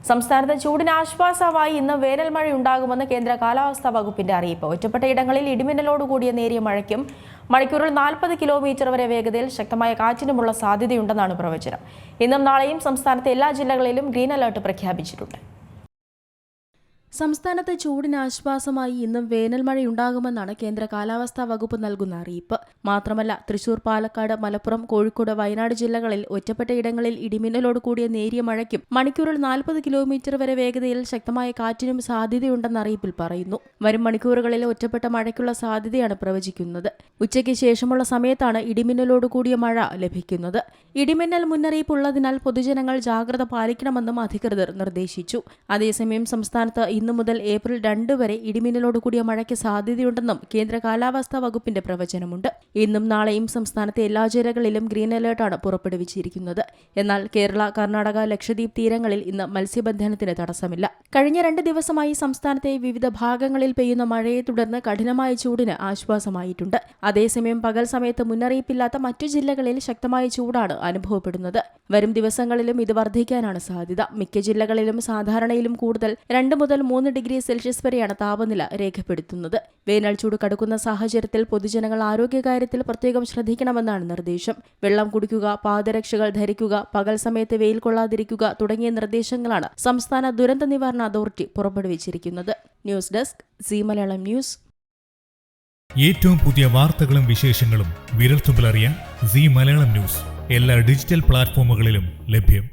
സംസ്ഥാനത്ത് ചൂടിന് ആശ്വാസമായി ഇന്ന് വേനൽ മഴയുണ്ടാകുമെന്ന് കേന്ദ്ര കാലാവസ്ഥാ വകുപ്പിന്റെ അറിയിപ്പ്. ഒറ്റപ്പെട്ട ഇടങ്ങളിൽ ഇടിമിന്നലോടുകൂടിയ നേരിയ മഴയ്ക്കും മണിക്കൂറിൽ 40 കിലോമീറ്റർ വരെ വേഗതയിൽ ശക്തമായ കാറ്റിനുമുള്ള സാധ്യതയുണ്ടെന്നാണ് പ്രവചനം. ഇന്നും നാളെയും സംസ്ഥാനത്തെ എല്ലാ ജില്ലകളിലും ഗ്രീൻ അലർട്ട് പ്രഖ്യാപിച്ചിട്ടുണ്ട്. സംസ്ഥാനത്ത് ചൂടിന് ആശ്വാസമായി ഇന്നും വേനൽ മഴയുണ്ടാകുമെന്നാണ് കേന്ദ്ര കാലാവസ്ഥാ വകുപ്പ് നൽകുന്ന അറിയിപ്പ്. മാത്രമല്ല, തൃശൂർ, പാലക്കാട്, മലപ്പുറം, കോഴിക്കോട്, വയനാട് ജില്ലകളിൽ ഒറ്റപ്പെട്ട ഇടങ്ങളിൽ ഇടിമിന്നലോട് കൂടിയ നേരിയ മഴയ്ക്കും മണിക്കൂറിൽ 40 കിലോമീറ്റർ വരെ വേഗതയിൽ ശക്തമായ കാറ്റിനും സാധ്യതയുണ്ടെന്ന് അറിയിപ്പിൽ പറയുന്നു. വരും മണിക്കൂറുകളിൽ ഒറ്റപ്പെട്ട മഴയ്ക്കുള്ള സാധ്യതയാണ് പ്രവചിക്കുന്നത്. ഉച്ചയ്ക്ക് ശേഷമുള്ള സമയത്താണ് ഇടിമിന്നലോട് കൂടിയ മഴ ലഭിക്കുന്നത്. ഇടിമിന്നൽ മുന്നറിയിപ്പുള്ളതിനാൽ പൊതുജനങ്ങൾ ജാഗ്രത പാലിക്കണമെന്നും അധികൃതർ നിർദ്ദേശിച്ചു. അതേസമയം സംസ്ഥാനത്ത് ഇന്നു മുതൽ ഏപ്രിൽ 2 വരെ ഇടിമിന്നലോട് കൂടിയ മഴയ്ക്ക് സാധ്യതയുണ്ടെന്നും കേന്ദ്ര കാലാവസ്ഥാ വകുപ്പിന്റെ പ്രവചനമുണ്ട്. ഇന്നും നാളെയും സംസ്ഥാനത്തെ എല്ലാ ജില്ലകളിലും ഗ്രീൻ അലർട്ടാണ് പുറപ്പെടുവിച്ചിരിക്കുന്നത്. എന്നാൽ കേരള, കർണാടക, ലക്ഷദ്വീപ് തീരങ്ങളിൽ ഇന്ന് മത്സ്യബന്ധനത്തിന് തടസ്സമില്ല. കഴിഞ്ഞ 2 ദിവസമായി സംസ്ഥാനത്തെ വിവിധ ഭാഗങ്ങളിൽ പെയ്യുന്ന മഴയെ തുടർന്ന് കഠിനമായ ചൂടിന് ആശ്വാസമായിട്ടുണ്ട്. അതേസമയം പകൽ സമയത്ത് മുന്നറിയിപ്പില്ലാത്ത മറ്റു ജില്ലകളിൽ ശക്തമായ ചൂടാണ് അനുഭവപ്പെടുന്നത്. വരും ദിവസങ്ങളിലും ഇത് വർദ്ധിക്കാനാണ് സാധ്യത. മിക്ക ജില്ലകളിലും സാധാരണയിലും കൂടുതൽ 2 മുതൽ 3 ഡിഗ്രി സെൽഷ്യസ് വരെയാണ് താപനില രേഖപ്പെടുത്തുന്നത്. വേനൽ ചൂട് കടുക്കുന്ന സാഹചര്യത്തിൽ പൊതുജനങ്ങൾ ആരോഗ്യകാര്യത്തിൽ പ്രത്യേകം ശ്രദ്ധിക്കണമെന്നാണ് നിർദ്ദേശം. വെള്ളം കുടിക്കുക, പാദരക്ഷകൾ ധരിക്കുക, പകൽ സമയത്ത് വെയിൽ കൊള്ളാതിരിക്കുക തുടങ്ങിയ നിർദ്ദേശങ്ങളാണ് സംസ്ഥാന ദുരന്ത നിവാരണ അതോറിറ്റി പുറപ്പെടുവിച്ചിരിക്കുന്നത്. News desk Zee Malayalam news. ഏറ്റവും പുതിയ വാർത്തകളും വിശേഷങ്ങളും വിരൽത്തുമ്പിലറിയാൻ സീ മലയാളം ന്യൂസ് എല്ലാ ഡിജിറ്റൽ പ്ലാറ്റ്ഫോമുകളിലും ലഭ്യം.